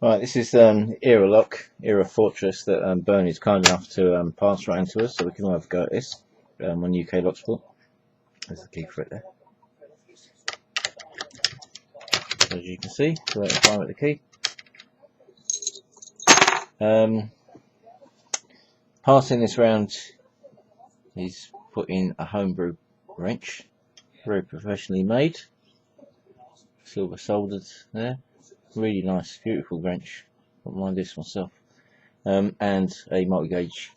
Right, this is Era Lock, Era Fortress that Bernie's kind enough to pass right into us, so we can all have a go at this on UK Lock Sport. There's the key for it there. So as you can see, so let's fire at the key. Passing this round, he's put in a homebrew wrench, very professionally made, silver soldered there. Really nice, beautiful wrench. Wouldn't mind this myself. And a multi-gauge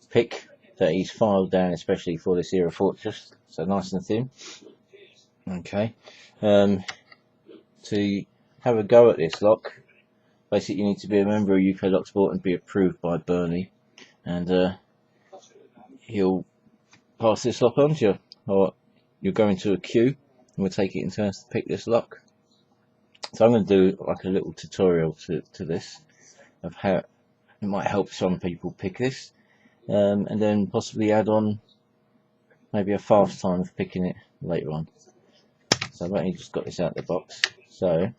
pick that he's filed down especially for this Era Fortress, so nice and thin. Okay. To have a go at this lock, basically you need to be a member of UK Lock Sport and be approved by Bernie, and he'll pass this lock on to you, or you'll go into a queue and we'll take it in turns to pick this lock. So I'm going to do like a little tutorial to this of how it might help some people pick this, and then possibly add on maybe a fast time of picking it later on. So I've only just got this out of the box, so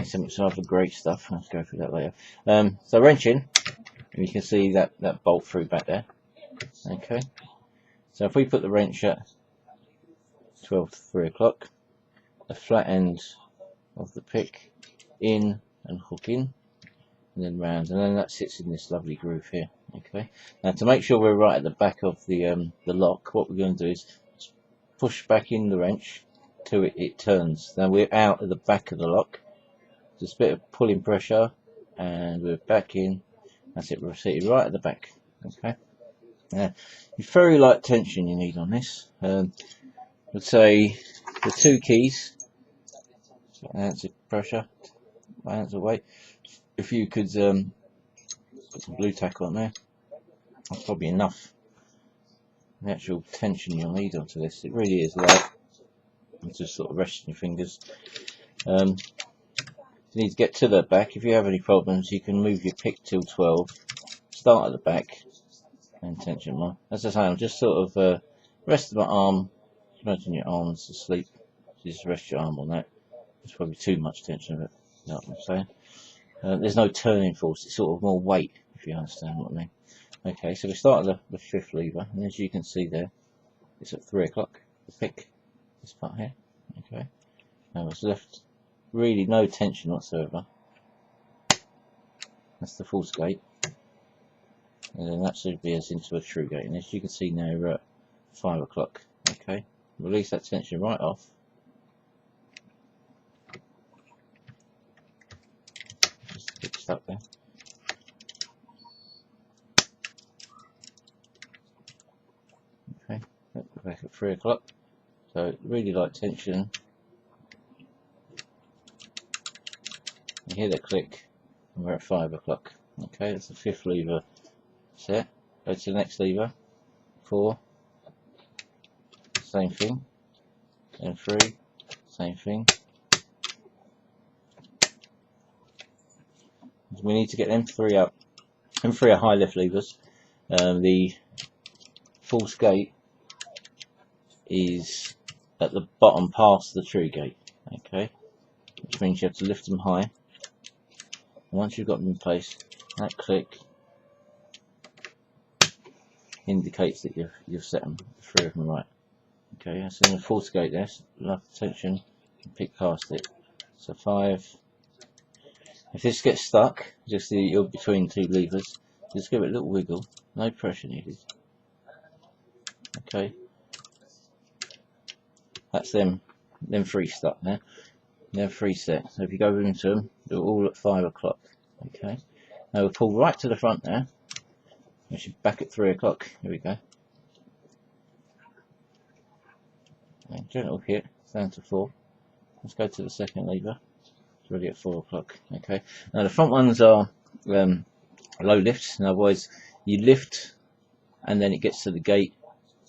some other great stuff. I'll go through that later. So wrenching, and you can see that bolt through back there. Okay, so if we put the wrench at 12 to 3 o'clock, the flat end of the pick in and hook in, and then round, and then that sits in this lovely groove here. Okay, now to make sure we're right at the back of the lock, what we're going to do is push back in the wrench till it turns. Now we're out at the back of the lock, just a bit of pulling pressure, and we're back in. That's it, we're seated right at the back. Okay, now it's very light tension you need on this. I'd say the 2 keys, so ounce of pressure, 1 ounce of weight. If you could put some blue tack on there, that's probably enough. The actual tension you'll need onto this, it really is light. It's just sort of resting your fingers. You need to get to the back. If you have any problems, you can move your pick till 12, start at the back, and tension more. As I say, I'm just sort of resting my arm. Imagine your arm's asleep. So just rest your arm on that. There's probably too much tension of it. You know what I'm saying? There's no turning force. It's sort of more weight, if you understand what I mean. Okay, so we start at the 5th lever, and as you can see there, it's at 3 o'clock. The pick, this part here. Okay, now it's left really no tension whatsoever. That's the false gate, and then that should be us into a true gate. And as you can see now, we're at 5 o'clock. Okay, release that tension right off. Just a bit stuck there. Okay, we're back at 3 o'clock. So really light tension. You hear that click, and we're at 5 o'clock. Okay, that's the 5th lever set. Go to the next lever, 4, same thing, and 3, same thing. We need to get them 3 up. Them 3 are high lift levers. The false gate is at the bottom past the true gate. Okay, which means you have to lift them high. And once you've got them in place, that click indicates that you've set them, 3 of them right. Okay, that's in the false gate there, enough tension, and pick past it. So 5. If this gets stuck, just you're between 2 levers, just give it a little wiggle, no pressure needed. Okay, that's them 3 stuck there. They're 3 set. So if you go into them, they're all at 5 o'clock. Okay, now we'll pull right to the front there, which is back at 3 o'clock. Here we go. Okay, gentle hit down to 4. Let's go to the second lever. It's already at 4 o'clock. Okay, now the front ones are low lifts. In other words, you lift and then it gets to the gate,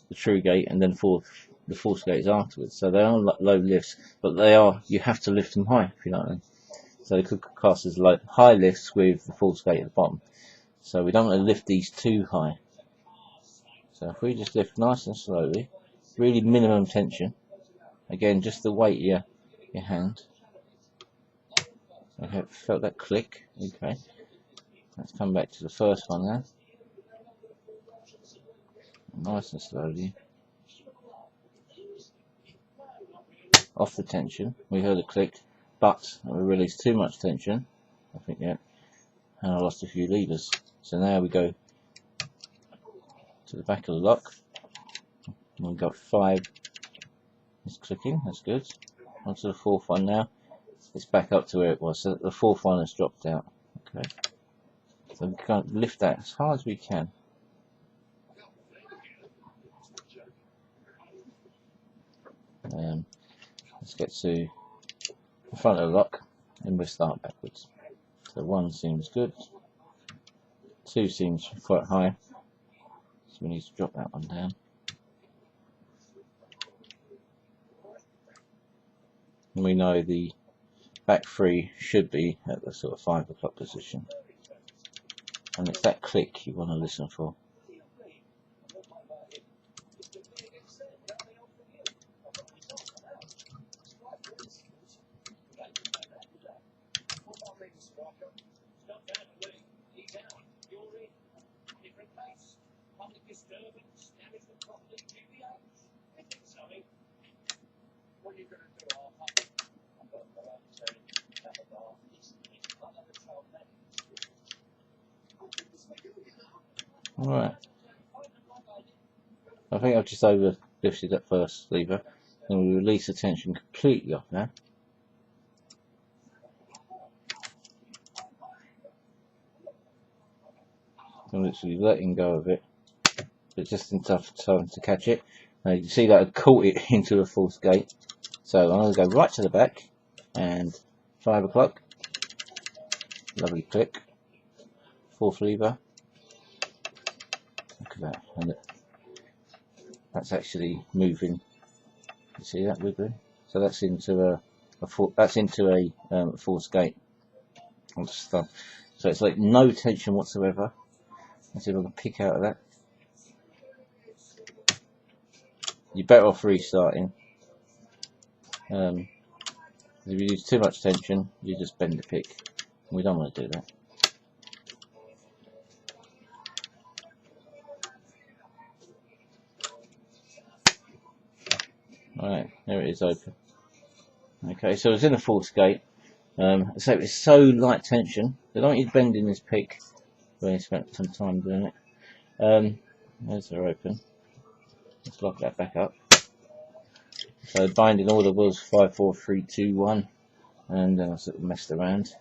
the true gate, and then the false gates afterwards. So they are low lifts, but they are, you have to lift them high, if you know what I mean. So they could class as high lifts with the false gate at the bottom. So we don't want to lift these too high. So if we just lift nice and slowly, really minimum tension. Again, just the weight of your hand. Okay, felt that click. Okay, let's come back to the first one now. Nice and slowly. Off the tension. We heard a click, but we released too much tension. I think, yeah, and I lost a few levers. So now we go to the back of the lock. And we've got 5. It's clicking. That's good. Onto the 4th one now. It's back up to where it was. So the 4th one has dropped out. Okay. So we can't lift that as hard as we can. Let's get to the front of the lock and we'll start backwards. So 1 seems good. 2 seems quite high. So we need to drop that one down. And we know the back 3 should be at the sort of 5 o'clock position. And it's that click you want to listen for. Alright. I think I've just over lifted that first lever and we release the tension completely off now. I'm literally letting go of it, but just in time to catch it. Now you can see that I caught it into a false gate. So I'm going to go right to the back and 5 o'clock. Lovely click. 4th lever. Look at that. And that's actually moving. You see that wiggling? So that's into a false gate. So it's like no tension whatsoever. Let's see if I can pick out of that. You're better off restarting. If you use too much tension, you just bend the pick. We don't want to do that. Alright, there it is open. Okay, so it's in a false gate. So it's so light tension. I don't want you bending this pick when you spent some time doing it. There's they're open. Let's lock that back up. So the binding order was 5, 4, 3, 2, 1, and then I sort of messed around.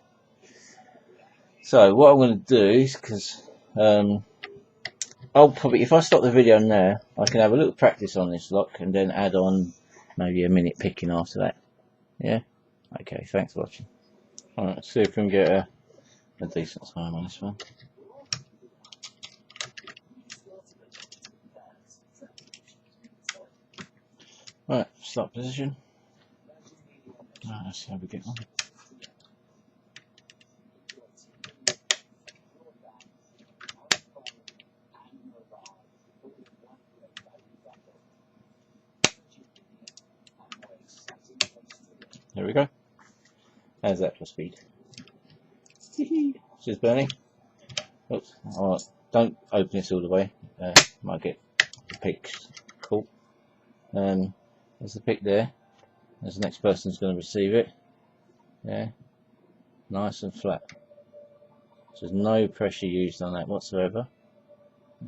So what I'm going to do is, because I'll probably, if I stop the video there, I can have a little practice on this lock and then add on maybe a minute picking after that. Yeah? Okay, thanks for watching. Alright, let's see if we can get a decent time on this one. Right, start position. Right, let's see how we get on. There we go. How's that for speed? Cheers, Bernie. Oops. Oh, don't open this all the way. Might get the pick caught. There's the pick there. As the next person's going to receive it. Yeah. Nice and flat. So there's no pressure used on that whatsoever.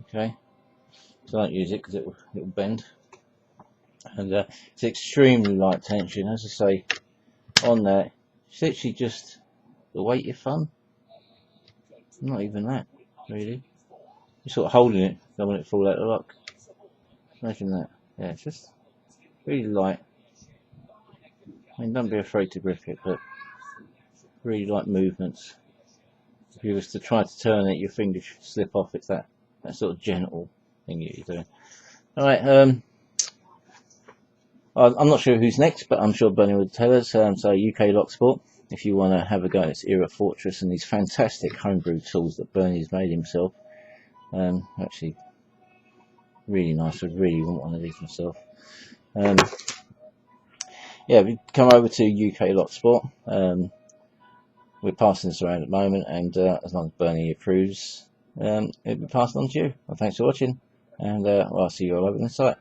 Okay. So don't use it because it will bend. And it's extremely light tension. As I say, on that, it's literally just the weight of your thumb. Not even that, really. You're sort of holding it, don't want it to fall out of the lock. Imagine that. Yeah, it's just really light. I mean, don't be afraid to grip it, but really light movements. If you was to try to turn it, your fingers should slip off. It's that sort of gentle thing that you're doing. Alright, I'm not sure who's next, but I'm sure Bernie would tell us. So UK Lock Sport, if you want to have a go at this Era Fortress and these fantastic homebrew tools that Bernie's made himself. Actually, really nice. I really want one of these myself. Yeah, we come over to UK Lock Sport. We're we're passing this around at the moment, and as long as Bernie approves, it'll be passed on to you. Well, thanks for watching, and well, I'll see you all over the site.